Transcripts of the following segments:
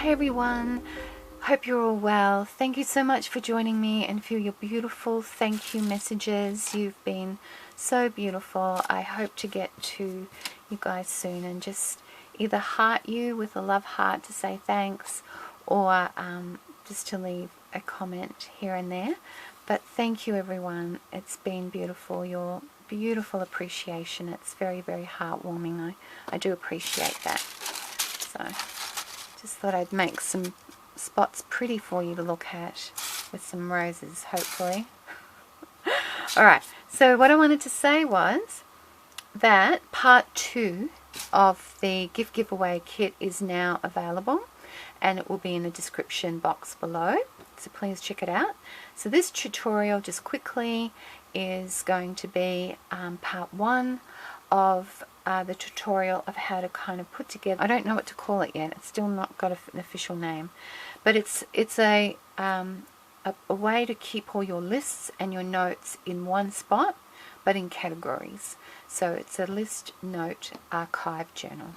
Hey everyone, hope you're all well. Thank you so much for joining me and for your beautiful thank you messages. You've been so beautiful. I hope to get to you guys soon and just either heart you with a love heart to say thanks, or just to leave a comment here and there. But thank you everyone, it's been beautiful. Your beautiful appreciation, it's very, very heartwarming. I do appreciate that. So just thought I'd make some spots pretty for you to look at with some roses, hopefully. Alright, so what I wanted to say was that part 2 of the gift giveaway kit is now available, and it will be in the description box below, so please check it out. So this tutorial, just quickly, is going to be part 1 of the tutorial of how to kind of put together, I don't know what to call it yet, it's still not got an official name, but it's a way to keep all your lists and your notes in one spot, but in categories. So it's a list note archive journal.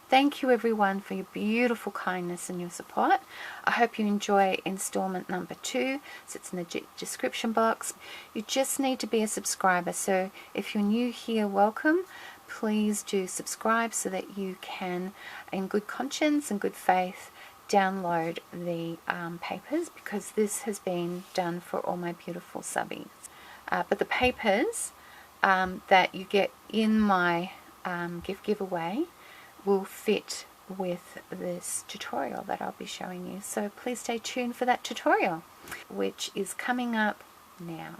Thank you everyone for your beautiful kindness and your support. I hope you enjoy installment number 2. So it's in the description box. You just need to be a subscriber. So if you're new here, welcome. Please do subscribe so that you can, in good conscience and good faith, download the papers, because this has been done for all my beautiful subbies. But the papers that you get in my gift giveaway will fit with this tutorial that I'll be showing you. So please stay tuned for that tutorial, which is coming up now.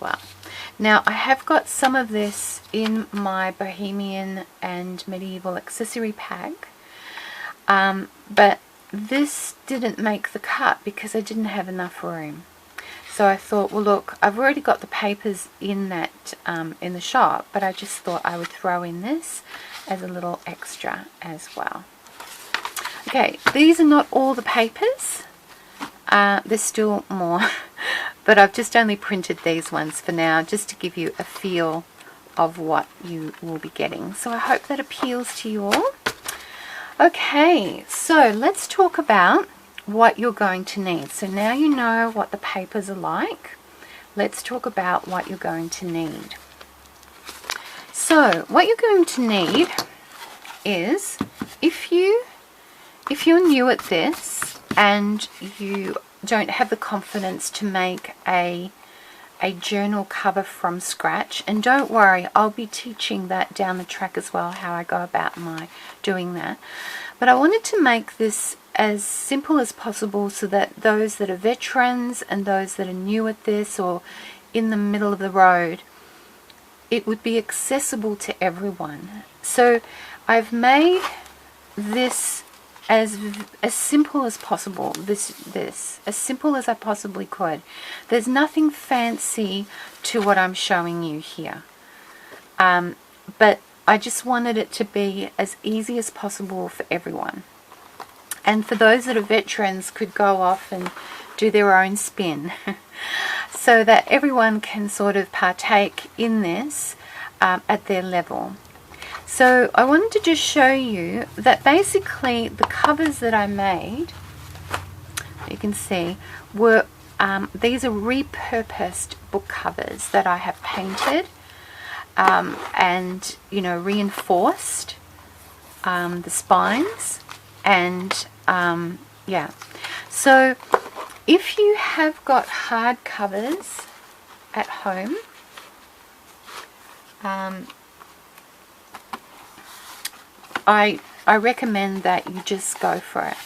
Well, now I have got some of this in my Bohemian and Medieval accessory pack, but this didn't make the cut because I didn't have enough room. So I thought, well look, I've already got the papers in that in the shop, but I just thought I would throw in this as a little extra as well. Okay, these are not all the papers, there's still more. But I've just only printed these ones for now, just to give you a feel of what you will be getting. So I hope that appeals to you all. Okay, so let's talk about what you're going to need. So now you know what the papers are like. Let's talk about what you're going to need. So what you're going to need is, if you're new at this and you don't have the confidence to make a journal cover from scratch, and don't worry, I'll be teaching that down the track as well, how I go about doing that, but I wanted to make this as simple as possible so that those that are veterans and those that are new at this or in the middle of the road, it would be accessible to everyone. So I've made this as simple as possible, this as simple as I possibly could. There's nothing fancy to what I'm showing you here, but I just wanted it to be as easy as possible for everyone, and for those that are veterans could go off and do their own spin so that everyone can sort of partake in this at their level. So I wanted to just show you that basically the covers that I made, you can see, were these are repurposed book covers that I have painted and, you know, reinforced the spines, and yeah. So if you have got hard covers at home, I recommend that you just go for it.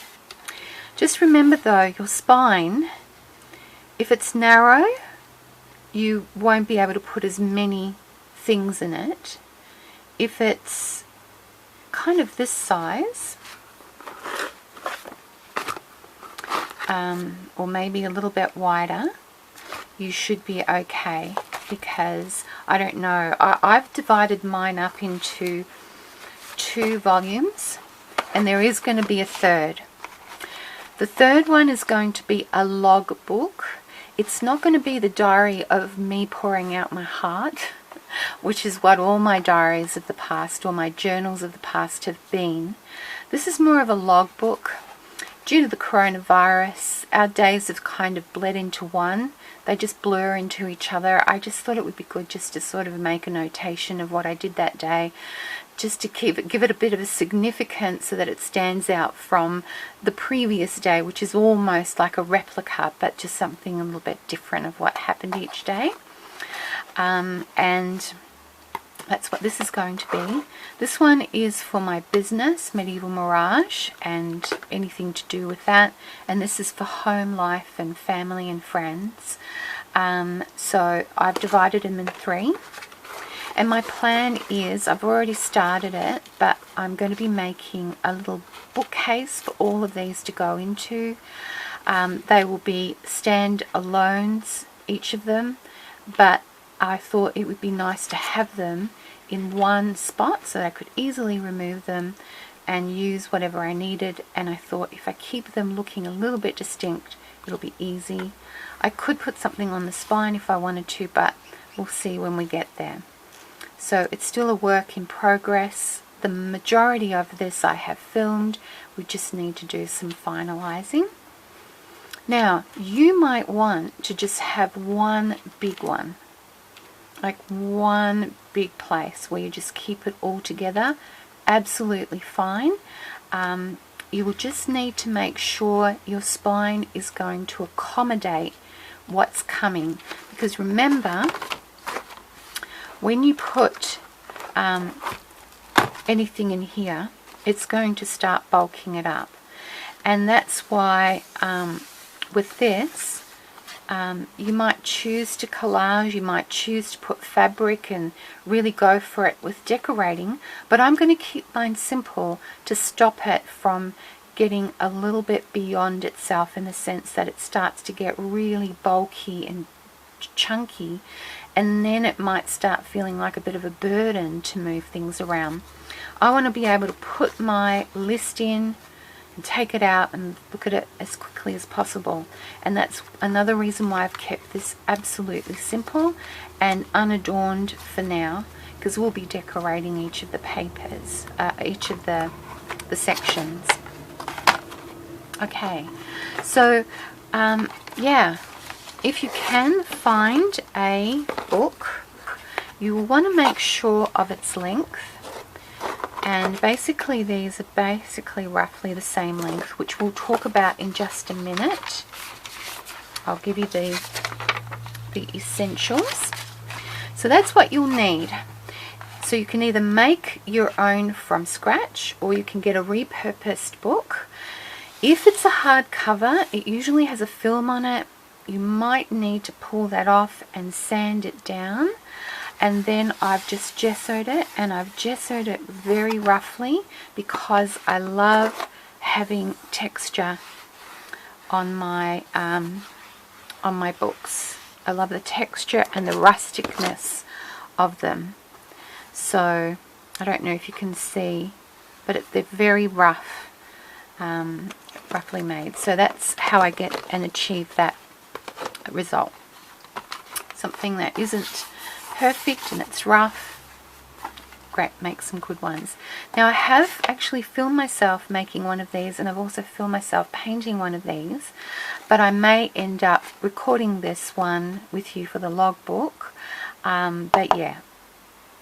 Just remember though, your spine, if it's narrow, you won't be able to put as many things in it. If it's kind of this size, or maybe a little bit wider, you should be okay, because I don't know, I've divided mine up into 2 volumes, and there is going to be a third. The third one is going to be a log book. It's not going to be the diary of me pouring out my heart, which is what all my diaries of the past or my journals of the past have been. This is more of a logbook. Due to the coronavirus, our days have kind of bled into one. They just blur into each other. I just thought it would be good just to sort of make a notation of what I did that day, just to give it a bit of a significance so that it stands out from the previous day, which is almost like a replica, but just something a little bit different of what happened each day. And that's what this is going to be. This one is for my business, Medieval Mirage, and anything to do with that. And this is for home life and family and friends. So I've divided them in 3. And my plan is, I've already started it, but I'm going to be making a little bookcase for all of these to go into. They will be stand-alones, each of them, but I thought it would be nice to have them in one spot so that I could easily remove them and use whatever I needed. And I thought if I keep them looking a little bit distinct, it'll be easy. I could put something on the spine if I wanted to, but we'll see when we get there. So it's still a work in progress. The majority of this I have filmed. We just need to do some finalizing. Now, you might want to just have one big one, like one big place where you just keep it all together. Absolutely fine. You will just need to make sure your spine is going to accommodate what's coming, because remember, when you put anything in here, it's going to start bulking it up. And that's why with this, you might choose to collage, you might choose to put fabric and really go for it with decorating, but I'm going to keep mine simple to stop it from getting a little bit beyond itself, in the sense that it starts to get really bulky and chunky, and then it might start feeling like a bit of a burden to move things around. I want to be able to put my list in and take it out and look at it as quickly as possible. And that's another reason why I've kept this absolutely simple and unadorned for now, because we'll be decorating each of the papers, each of the sections. Okay, so yeah, if you can find a book, you will want to make sure of its length. And basically these are basically roughly the same length, which we'll talk about in just a minute. I'll give you the essentials. So that's what you'll need. So you can either make your own from scratch, or you can get a repurposed book. If it's a hardcover, it usually has a film on it. You might need to pull that off and sand it down. And then I've just gessoed it, and I've gessoed it very roughly because I love having texture on my books. I love the texture and the rusticness of them. So I don't know if you can see, but they're very rough, roughly made. So that's how I get and achieve that result. Something that isn't perfect and it's rough, great, make some good ones. Now I have actually filmed myself making one of these, and I've also filmed myself painting one of these, but I may end up recording this one with you for the logbook. But yeah,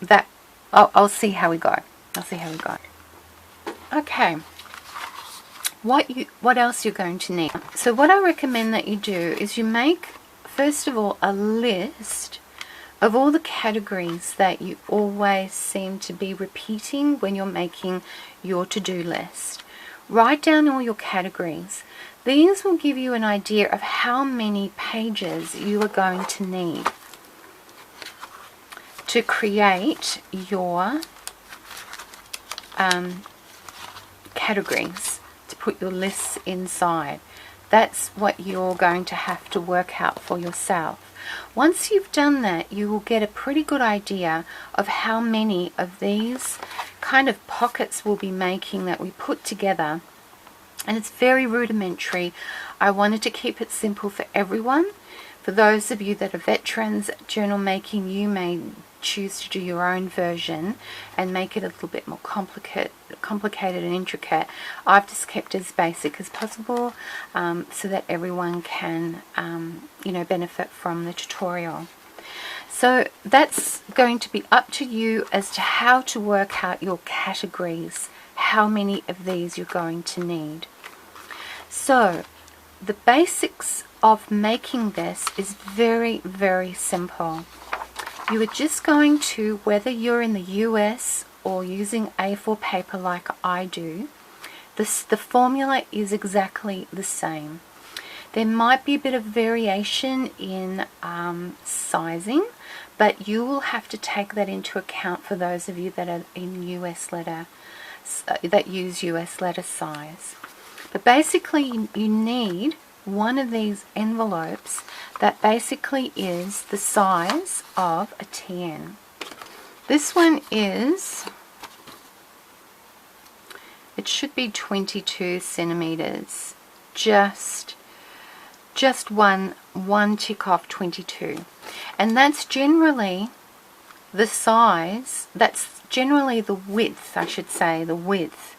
that I'll see how we go. I'll see how we go. Okay, what else you're going to need. So what I recommend that you do is you make, first of all, a list of all the categories that you always seem to be repeating when you're making your to-do list. Write down all your categories. These will give you an idea of how many pages you are going to need to create your categories, to put your lists inside. That's what you're going to have to work out for yourself. Once you've done that, you will get a pretty good idea of how many of these kind of pockets we'll be making that we put together. And it's very rudimentary. I wanted to keep it simple for everyone, For those of you that are veterans at journal making, you may choose to do your own version and make it a little bit more complicated and intricate. I've just kept as basic as possible so that everyone can you know, benefit from the tutorial. So that's going to be up to you as to how to work out your categories, how many of these you're going to need. So the basics of making this is very, very simple. You are just going to, whether you're in the US or using A4 paper like I do, the formula is exactly the same. There might be a bit of variation in sizing, but you will have to take that into account for those of you that are in US letter, that use US letter size. But basically you need one of these envelopes that basically is the size of a TN. This one is, it should be 22 centimeters, just one tick off 22, and that's generally the size, that's generally the width, I should say, the width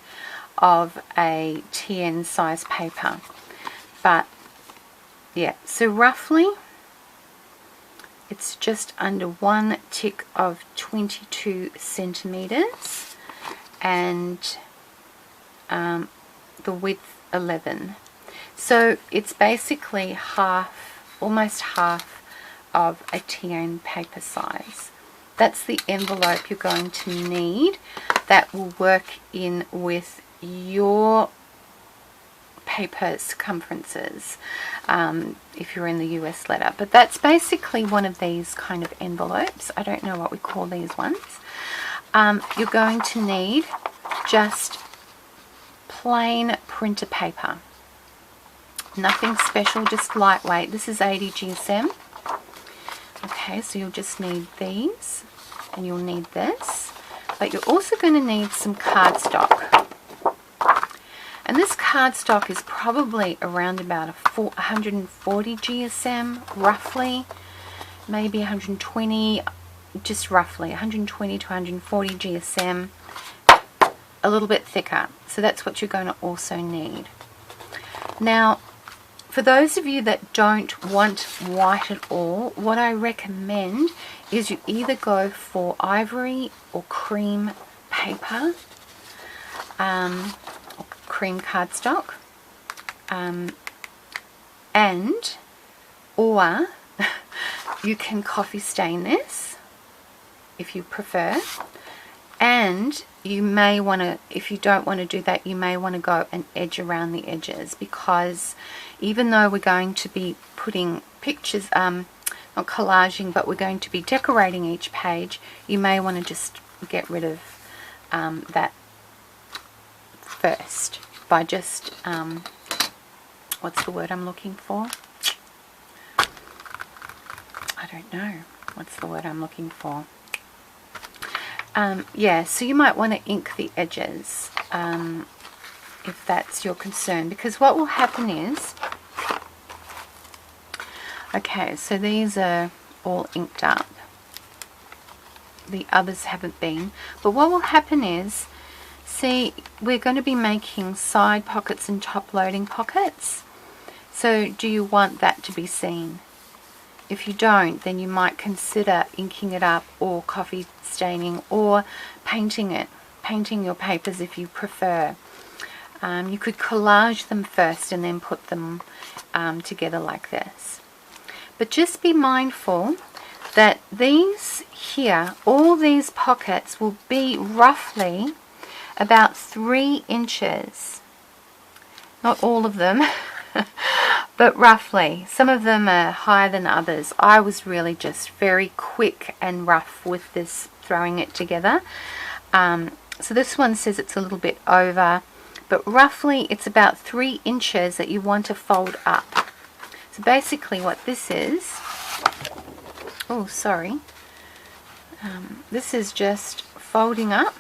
of a TN size paper. But yeah, so roughly it's just under one tick of 22 centimeters and the width 11. So it's basically half, almost half of a TN paper size. That's the envelope you're going to need that will work in with your paper circumferences if you're in the US letter. But that's basically one of these kind of envelopes. I don't know what we call these ones. You're going to need just plain printer paper. Nothing special, just lightweight. This is 80 GSM. Okay, so you'll just need these and you'll need this. But you're also going to need some cardstock. And this cardstock is probably around about 140 GSM, roughly, maybe 120, just roughly 120 to 140 GSM, a little bit thicker. So that's what you're going to also need. Now, for those of you that don't want white at all, what I recommend is you either go for ivory or cream paper, or cream cardstock, or you can coffee stain this if you prefer, and you may want to, if you don't want to do that, you may want to go and edge around the edges, because even though we're going to be putting pictures, not collaging, but we're going to be decorating each page, you may want to just get rid of that first by just, what's the word I'm looking for? I don't know. What's the word I'm looking for? Yeah, so you might want to ink the edges if that's your concern, because what will happen is, okay, so these are all inked up, the others haven't been, but what will happen is, see, we're going to be making side pockets and top loading pockets. So do you want that to be seen? If you don't, then you might consider inking it up or coffee staining or painting it, painting your papers if you prefer. You could collage them first and then put them together like this. But just be mindful that these here, all these pockets will be roughly about 3 inches. Not all of them, but roughly. Some of them are higher than others. I was really just very quick and rough with this, throwing it together. So this one says it's a little bit over, but roughly it's about 3 inches that you want to fold up. So basically what this is, oh sorry, this is just folding up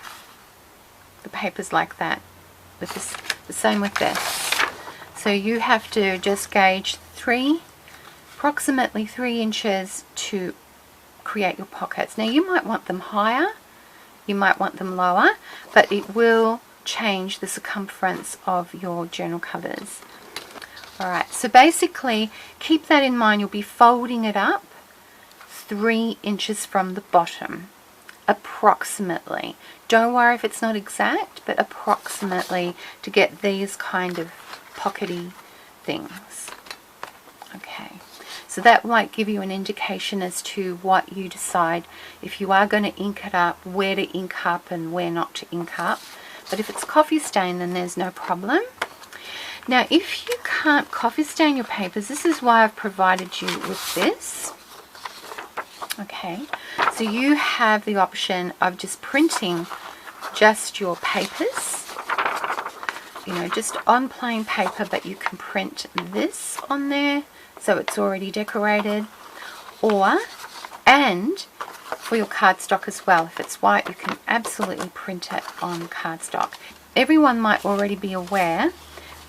the papers like that. With this, the same with this. So you have to just gauge 3 approximately 3 inches to create your pockets. Now you might want them higher, you might want them lower, but it will change the circumference of your journal covers. Alright, so basically keep that in mind. You'll be folding it up 3 inches from the bottom, approximately. Don't worry if it's not exact, but approximately, to get these kind of pockety things. Okay, so that might give you an indication as to what you decide if you are going to ink it up, where to ink up and where not to ink up. But if it's coffee stain, then there's no problem. Now if you can't coffee stain your papers, this is why I've provided you with this. Okay, so you have the option of just printing just your papers, you know, just on plain paper, but you can print this on there so it's already decorated, and for your cardstock as well. If it's white, you can absolutely print it on cardstock. Everyone might already be aware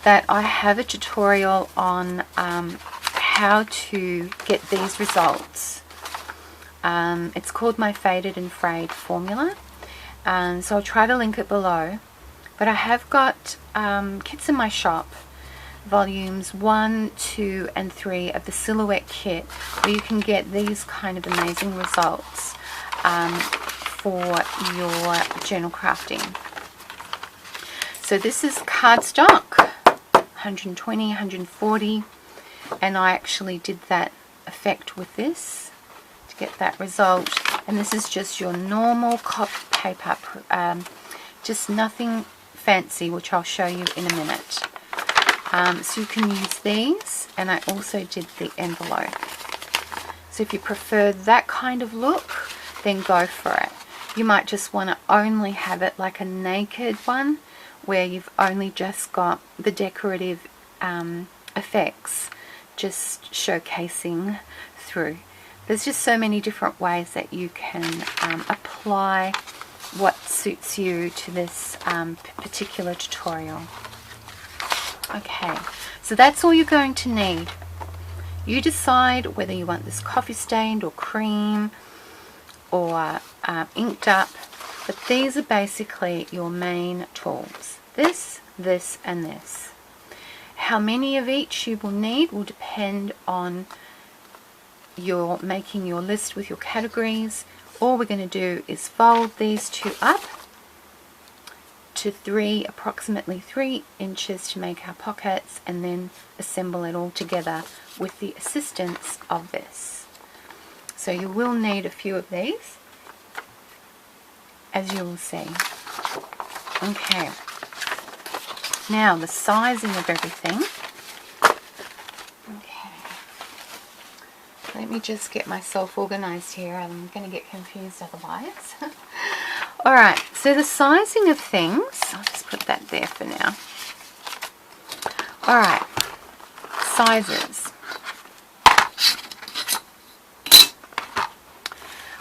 that I have a tutorial on how to get these results. It's called my faded and frayed formula, so I'll try to link it below. But I have got kits in my shop, volumes 1, 2 and 3 of the silhouette kit, where you can get these kind of amazing results for your journal crafting. So this is cardstock, 120, 140, and I actually did that effect with this to get that result. And this is just your normal copy paper, just nothing fancy, which I'll show you in a minute. So you can use these, and I also did the envelope. So if you prefer that kind of look, then go for it. You might just want to only have it like a naked one, where you've only just got the decorative effects just showcasing through. There's just so many different ways that you can apply what suits you to this particular tutorial. Okay, so that's all you're going to need. You decide whether you want this coffee stained or cream or inked up, but these are basically your main tools. This, this and this. How many of each you will need will depend on your making your list with your categories. All we're going to do is fold these two up to approximately 3 inches to make our pockets, and then assemble it all together with the assistance of this. So you will need a few of these, as you will see. Okay, now the sizing of everything. Okay, let me just get myself organized here. I'm going to get confused otherwise. Alright, so the sizing of things, I'll just put that there for now. Alright, sizes.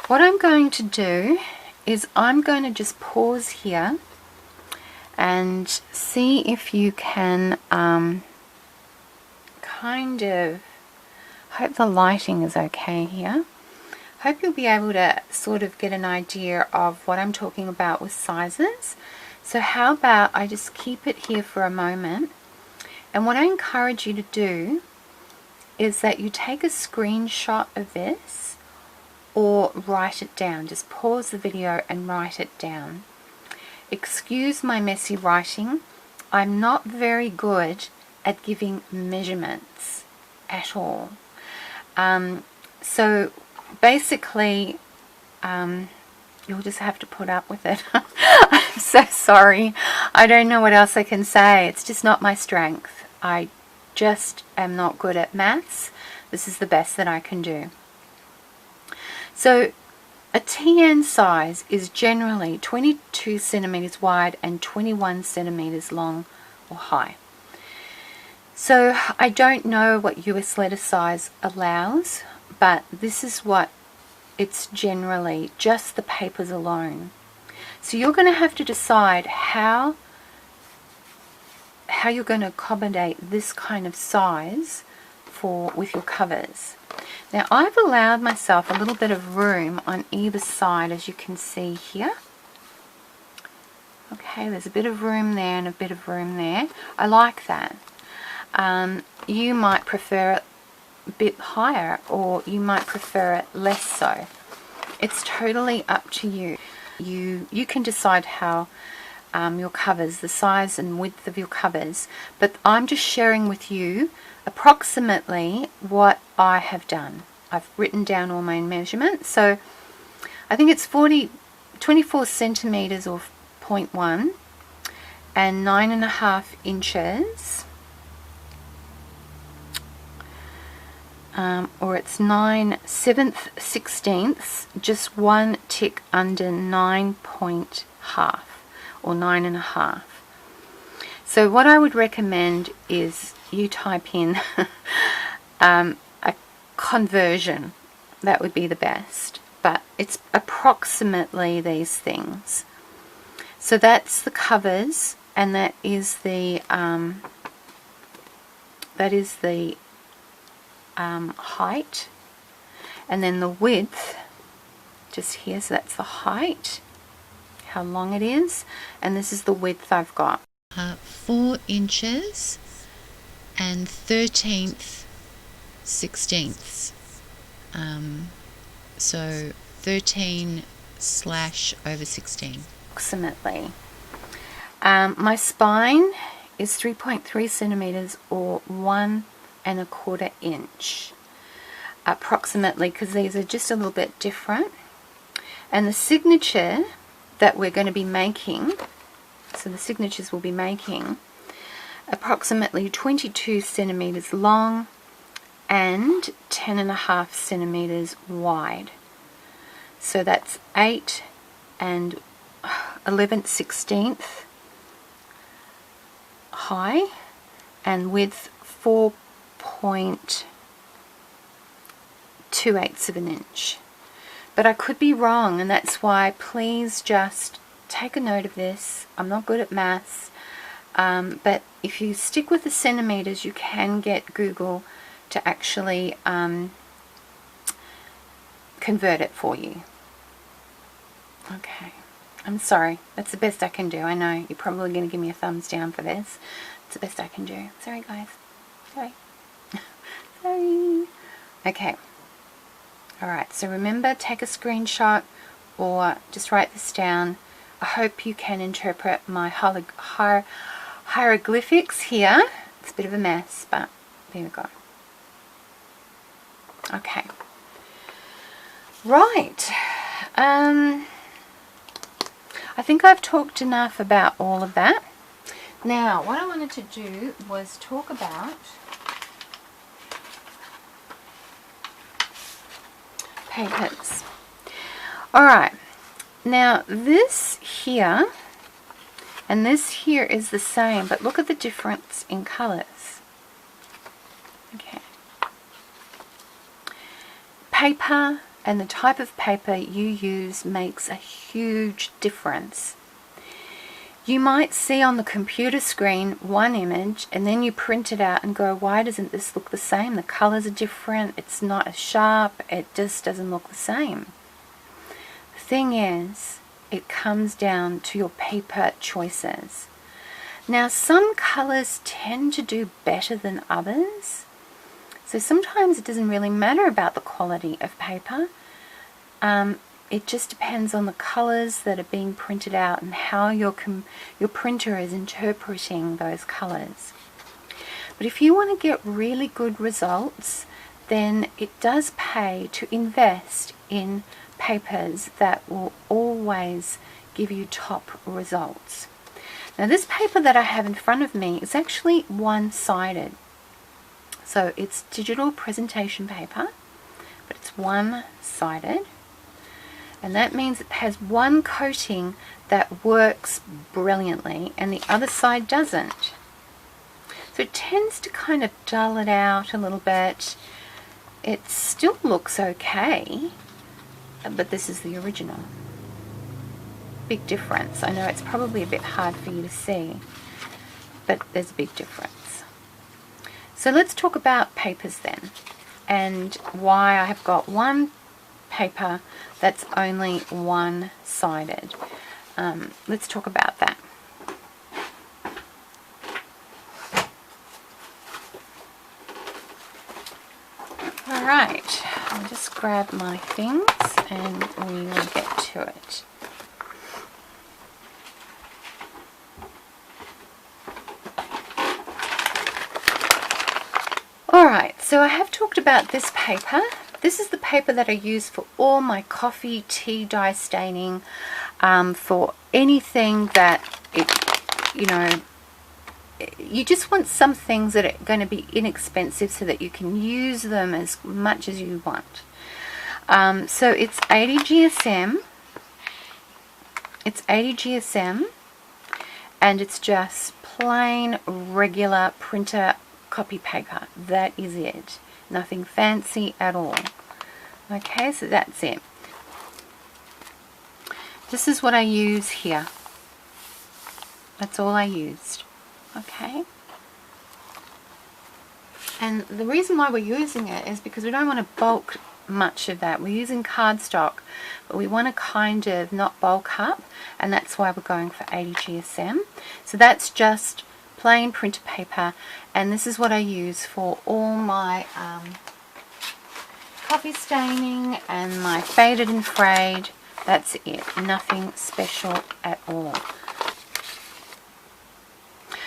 What I'm going to do is I'm going to just pause here and see if you can kind of, hope the lighting is okay here. Hope you'll be able to sort of get an idea of what I'm talking about with sizes. So how about I just keep it here for a moment, and what I encourage you to do is that you take a screenshot of this or write it down. Just pause the video and write it down. Excuse my messy writing. I'm not very good at giving measurements at all. So basically, you'll just have to put up with it. I'm so sorry. I don't know what else I can say. It's just not my strength. I just am not good at maths. This is the best that I can do. So a TN size is generally 22 centimeters wide and 21 centimeters long or high. So I don't know what US letter size allows, but this is what it's generally, just the papers alone. So you're going to have to decide how you're going to accommodate this kind of size with your covers. Now I've allowed myself a little bit of room on either side, as you can see here. Okay, there's a bit of room there and a bit of room there. I like that. You might prefer it a bit higher, or you might prefer it less so. It's totally up to you. You can decide how your covers, the size and width of your covers, but I'm just sharing with you approximately what I have done. I've written down all my measurements, so I think it's 24 centimeters or 0.1 and 9.5 inches, or it's 9/7/16, just one tick under 9.5 or 9.5. So what I would recommend is you type in a conversion. That would be the best, but it's approximately these things. So that's the covers, and that is the height, and then the width just here. So that's the height, how long it is, and this is the width I've got. 4 inches and 13/16. So 13/16. Approximately. My spine is 3.3 centimeters or 1.25 inch. Approximately, because these are just a little bit different. And the signature that we're going to be making, so the signatures we'll be making, approximately 22 centimeters long and 10.5 centimeters wide. So that's 8 and 11/16 high, and width 4.28 of an inch. But I could be wrong, and that's why please just take a note of this. I'm not good at maths, but if you stick with the centimeters, you can get Google to actually convert it for you. Okay, I'm sorry, that's the best I can do. I know you're probably going to give me a thumbs down for this. It's the best I can do. Sorry guys, sorry. Sorry. Okay, alright, so remember, take a screenshot or just write this down. I hope you can interpret my hieroglyphics here. It's a bit of a mess, but there we go. Okay, right, I think I've talked enough about all of that. Now what I wanted to do was talk about papers. Alright, now this here and this here is the same, but look at the difference in colors. Okay. Paper and the type of paper you use makes a huge difference. You might see on the computer screen one image and then you print it out and go, why doesn't this look the same? The colors are different, it's not as sharp, it just doesn't look the same. The thing is, it comes down to your paper choices. Now some colors tend to do better than others. So sometimes it doesn't really matter about the quality of paper. It just depends on the colors that are being printed out and how your printer is interpreting those colors. But if you want to get really good results, then it does pay to invest in papers that will always give you top results. Now this paper that I have in front of me is actually one-sided. So it's digital presentation paper, but it's one-sided. And that means it has one coating that works brilliantly and the other side doesn't. So it tends to kind of dull it out a little bit. It still looks okay, but this is the original. Big difference. I know it's probably a bit hard for you to see, but there's a big difference. So let's talk about papers then. and why I have got one paper that's only one-sided. Let's talk about that. Alright, I'll just grab my things and we will get to it. Alright, so I have talked about this paper. This is the paper that I use for all my coffee, tea dye staining, for anything that, you just want some things that are going to be inexpensive so that you can use them as much as you want. So it's 80 GSM. It's 80 GSM, and it's just plain regular printer copy paper. That is it. Nothing fancy at all. Okay, so that's it. This is what I use here. That's all I used. Okay. And the reason why we're using it is because we don't want to bulk much of that. We're using cardstock, but we want to kind of not bulk up, and that's why we're going for 80 GSM. So that's just plain printer paper, and this is what I use for all my coffee staining and my faded and frayed. That's it. Nothing special at all.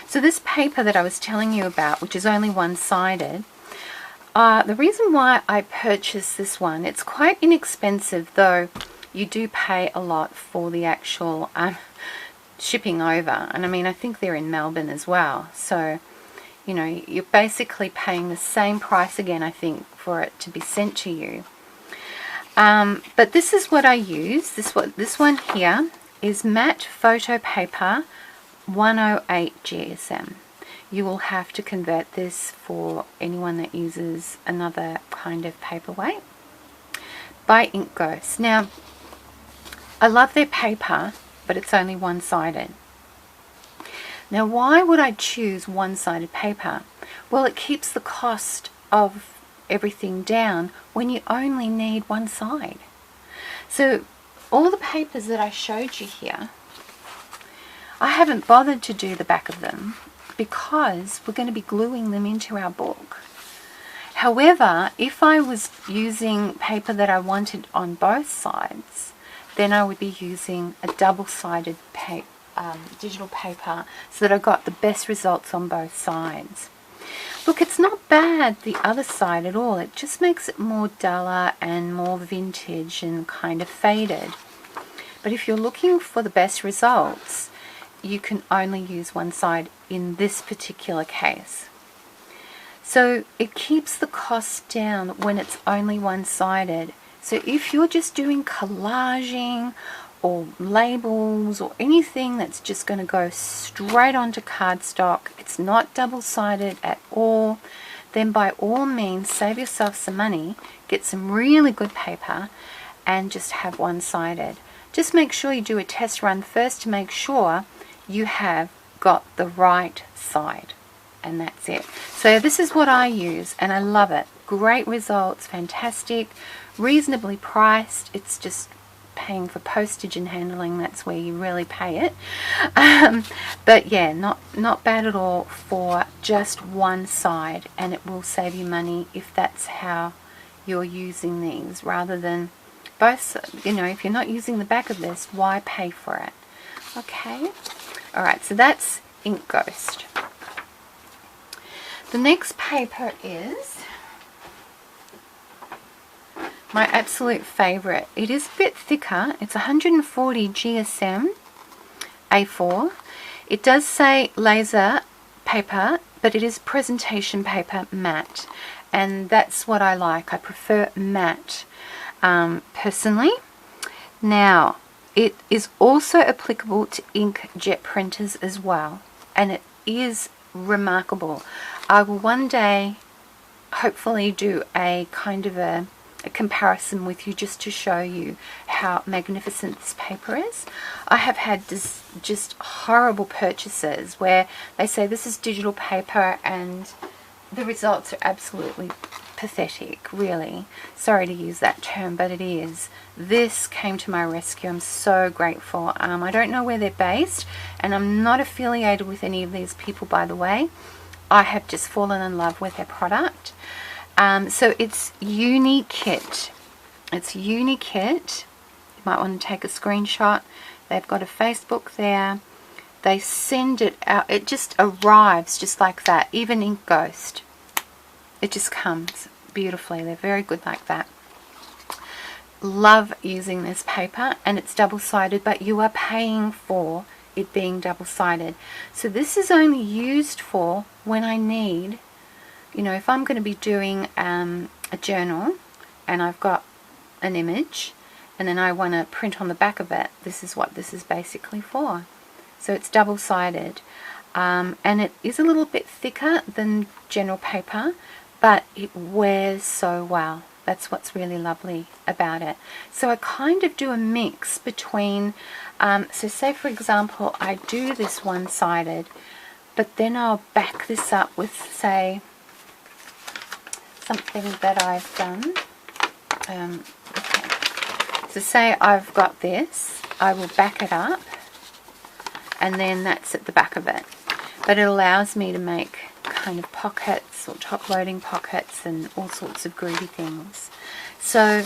So this paper that I was telling you about, which is only one-sided, the reason why I purchased this one, it's quite inexpensive, though you do pay a lot for the actual shipping over. And I mean, I think they're in Melbourne as well. So, you're basically paying the same price again, I think, for it to be sent to you. But this is what I use. This one here is matte photo paper, 108 GSM. You will have to convert this for anyone that uses another kind of paperweight, by Ink Ghost. Now, I love their paper, but it's only one-sided. Now, why would I choose one-sided paper? Well, it keeps the cost of everything down when you only need one side. So all the papers that I showed you here, I haven't bothered to do the back of them because we're going to be gluing them into our book. However, if I was using paper that I wanted on both sides, then I would be using a double-sided digital paper so that I got the best results on both sides. Look, it's not bad the other side at all. It just makes it more duller and more vintage and kind of faded. But if you're looking for the best results, you can only use one side in this particular case. So it keeps the cost down when it's only one-sided. So if you're just doing collaging or labels or anything that's just going to go straight onto cardstock, it's not double-sided at all, then by all means save yourself some money, get some really good paper and just have one-sided. Just make sure you do a test run first to make sure you have got the right side, and that's it. So this is what I use and I love it. Great results, fantastic, reasonably priced. It's just paying for postage and handling, that's where you really pay it. But yeah, not bad at all for just one side, and it will save you money if that's how you're using these, rather than both. If you're not using the back of this, why pay for it? Okay. Alright, so that's Ink Ghost. The next paper is my absolute favorite. It is a bit thicker. It's 140 GSM A4. It does say laser paper, but it is presentation paper matte, and that's what I like. I prefer matte personally. Now, it is also applicable to inkjet printers as well, and it is remarkable. I will one day hopefully do a kind of a comparison with you just to show you how magnificent this paper is. I have had just horrible purchases where they say this is digital paper and the results are absolutely pathetic, really. Sorry to use that term, but it is. This came to my rescue. I'm so grateful. I don't know where they're based, and I'm not affiliated with any of these people, by the way. I have just fallen in love with their product. So it's UniKit. It's UniKit. You might want to take a screenshot. They've got a Facebook there. They send it out. It just arrives just like that. Even Ink Ghost. It just comes beautifully. They're very good like that. Love using this paper, and it's double-sided, but you are paying for it being double-sided. So this is only used for when I need, you know, if I'm going to be doing a journal and I've got an image and then I want to print on the back of it, this is what this is basically for. So it's double-sided, and it is a little bit thicker than general paper, but it wears so well. That's what's really lovely about it. So I kind of do a mix between, so say for example I do this one-sided, but then I'll back this up with, say, something that I've done. Okay. So say I've got this, I will back it up, and then that's at the back of it. But it allows me to make kind of pockets or top loading pockets and all sorts of groovy things. So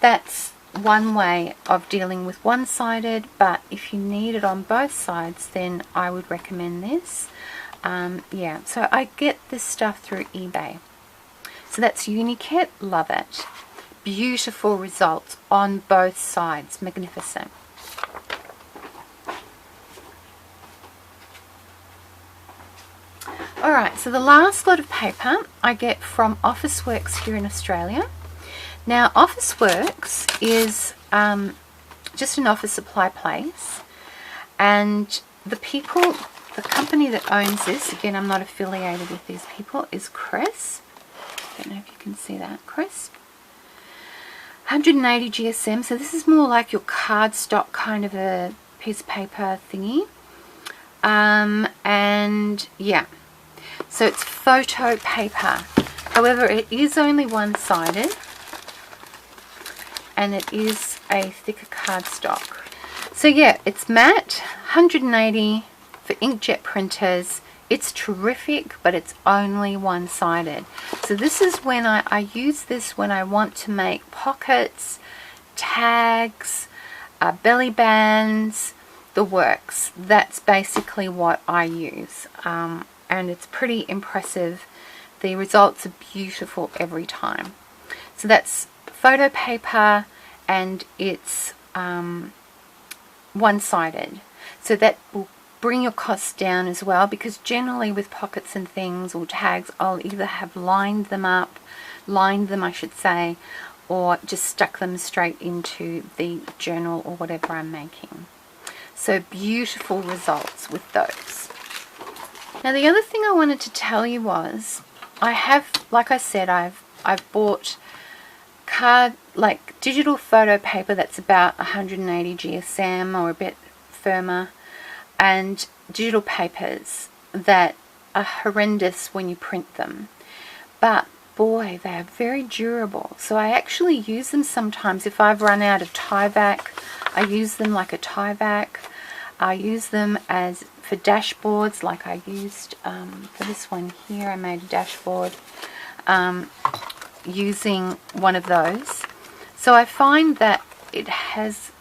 that's one way of dealing with one-sided, but if you need it on both sides, then I would recommend this. Yeah, so I get this stuff through eBay. So that's UniKit. Love it. Beautiful results on both sides. Magnificent. Alright, so the last lot of paper I get from Officeworks here in Australia. Now, Officeworks is just an office supply place, and the company that owns this, again, I'm not affiliated with these people, is Crisp. I don't know if you can see that. Crisp. 180 GSM, so this is more like your cardstock kind of a piece of paper thingy. And yeah. So it's photo paper. However, it is only one-sided, and it is a thicker cardstock. So yeah, it's matte, 180 for inkjet printers. It's terrific, but it's only one-sided. So this is when I use this when I want to make pockets, tags, belly bands, the works. That's basically what I use. And it's pretty impressive. The results are beautiful every time. So that's photo paper, and it's one-sided. So that will bring your costs down as well, because generally with pockets and things or tags, I'll either have lined them I should say, or just stuck them straight into the journal or whatever I'm making. So beautiful results with those. Now the other thing I wanted to tell you was, I have, like I said, I've bought digital photo paper that's about 180 GSM or a bit firmer, and digital papers that are horrendous when you print them. But boy, they are very durable. So I actually use them sometimes if I've run out of Tyvek. I use them like a Tyvek. I use them as for dashboards, like I used for this one here. I made a dashboard using one of those. So I find that it has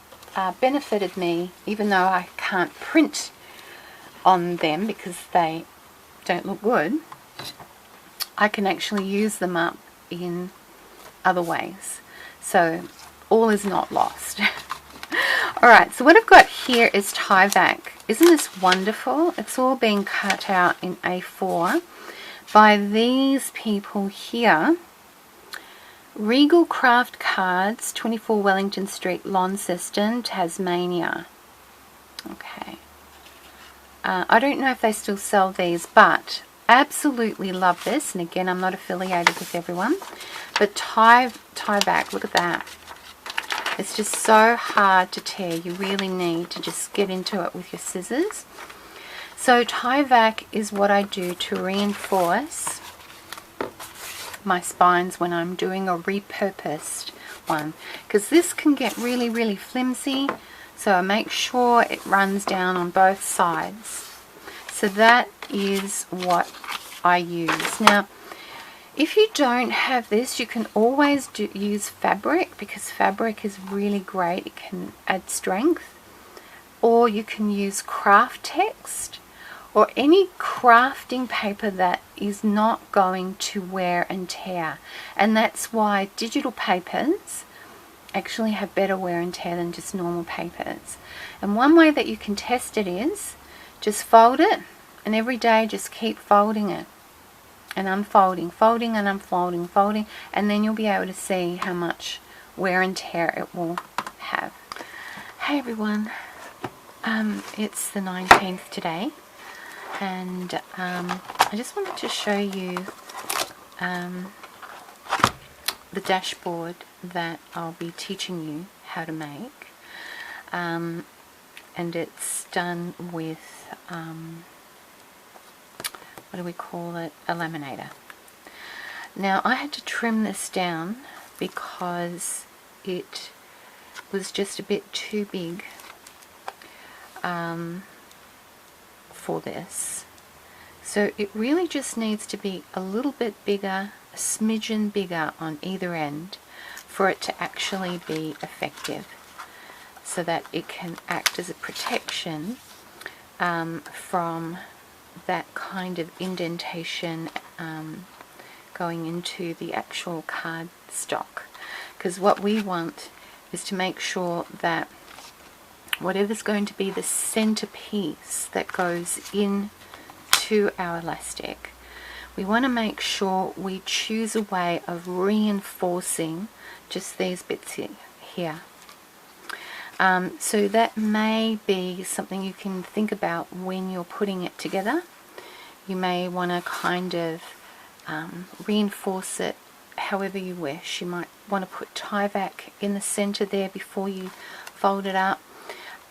benefited me, even though I can't print on them because they don't look good. I can actually use them up in other ways. So all is not lost. Alright, so what I've got here is Tyvek. Isn't this wonderful? It's all being cut out in A4 by these people here. Regal Craft Cards, 24 Wellington Street, Launceston, Tasmania. Okay. I don't know if they still sell these, but absolutely love this. And again, I'm not affiliated with everyone. But Tyvek, look at that. It's just so hard to tear. You really need to just get into it with your scissors. So Tyvek is what I do to reinforce my spines when I'm doing a repurposed one, because this can get really flimsy, so I make sure it runs down on both sides. So that is what I use. Now if you don't have this, you can always use fabric, because fabric is really great, it can add strength. Or you can use craft text or any crafting paper that is not going to wear and tear. And that's why digital papers actually have better wear and tear than just normal papers. And one way that you can test it is just fold it, and every day just keep folding it and unfolding, folding and unfolding, folding, and then you'll be able to see how much wear and tear it will have. Hey everyone, it's the 19th today, and I just wanted to show you the dashboard that I'll be teaching you how to make, and it's done with what do we call it, a laminator. Now I had to trim this down because it was just a bit too big for this, so it really just needs to be a little bit bigger, a smidgen bigger on either end for it to actually be effective, so that it can act as a protection from that kind of indentation going into the actual card stock. Because what we want is to make sure that whatever's going to be the centerpiece that goes into our elastic, we want to make sure we choose a way of reinforcing just these bits here. So that may be something you can think about when you're putting it together. You may want to kind of reinforce it however you wish. You might want to put tie-back in the center there before you fold it up.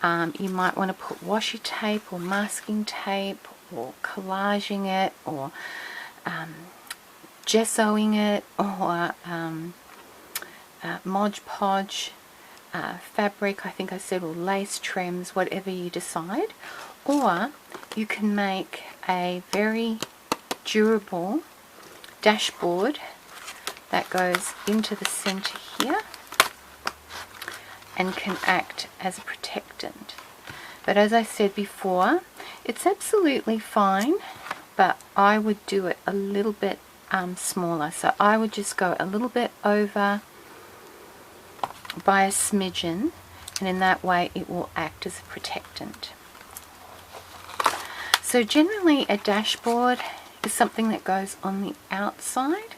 You might want to put washi tape or masking tape, or collaging it, or gessoing it, or Mod Podge fabric, I think I said, or lace trims, whatever you decide. Or you can make a very durable dashboard that goes into the center here and can act as a protectant. But as I said before, it's absolutely fine, but I would do it a little bit smaller. So I would just go a little bit over by a smidgen, and in that way it will act as a protectant. So generally a dashboard is something that goes on the outside,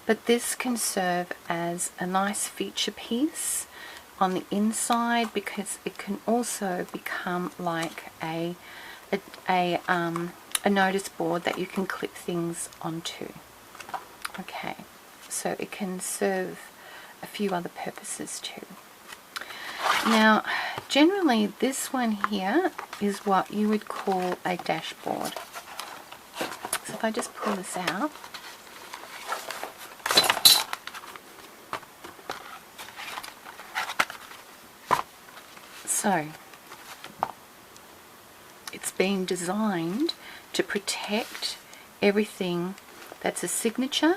but this can serve as a nice feature piece on the inside, because it can also become like a notice board that you can clip things onto. Okay, so it can serve a few other purposes too. Now generally this one here is what you would call a dashboard. So if I just pull this out, so it's been designed to protect everything that's a signature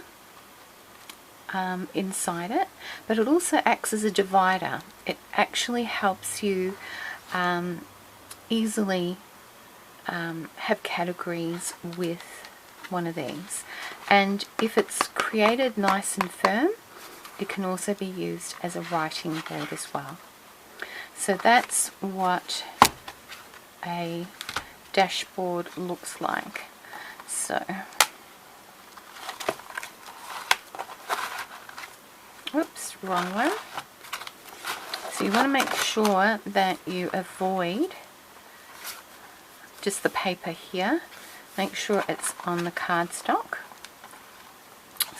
inside it, but it also acts as a divider. It actually helps you easily have categories with one of these, and if it's created nice and firm, it can also be used as a writing board as well. So that's what a dashboard looks like. So oops, wrong one. So you want to make sure that you avoid just the paper here. Make sure it's on the cardstock.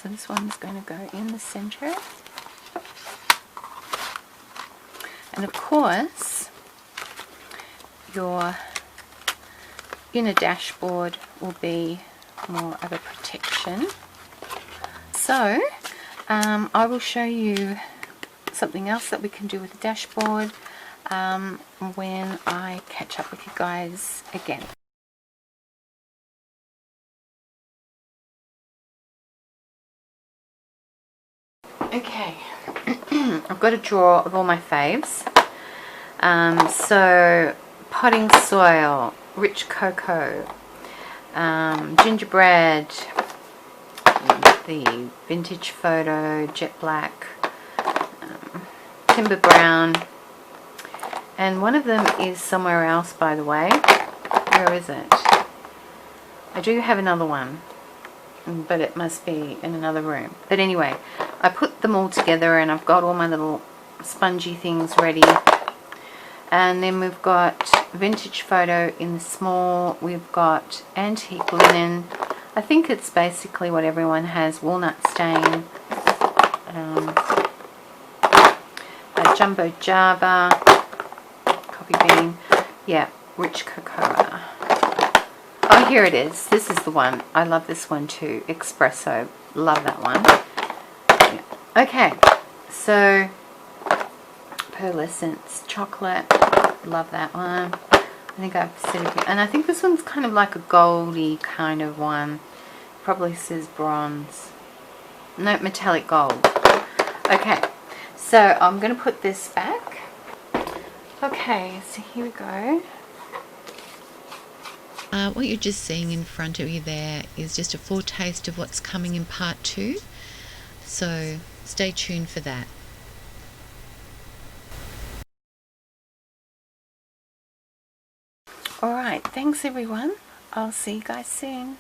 So this one's going to go in the center. And of course, your inner dashboard will be more of a protection. So I will show you something else that we can do with the dashboard when I catch up with you guys again. Okay, I've got a drawer of all my faves. So potting soil, rich cocoa, gingerbread, the vintage photo, jet black, timber brown, and one of them is somewhere else, by the way. Where is it? I do have another one, but it must be in another room. But anyway, I put them all together and I've got all my little spongy things ready. And then we've got vintage photo in the small, we've got antique linen. I think it's basically what everyone has, walnut stain, a jumbo java, coffee bean, yeah, rich cocoa. Oh, here it is. This is the one. I love this one too. Espresso. Love that one. Yeah. Okay, so pearlescence chocolate. Love that one. I think I've said it. And I think this one's kind of like a goldy kind of one. Probably says bronze. No, metallic gold. Okay, so I'm going to put this back. Okay, so here we go. What you're just seeing in front of you there is just a foretaste of what's coming in part 2. So stay tuned for that. Alright, thanks everyone. I'll see you guys soon.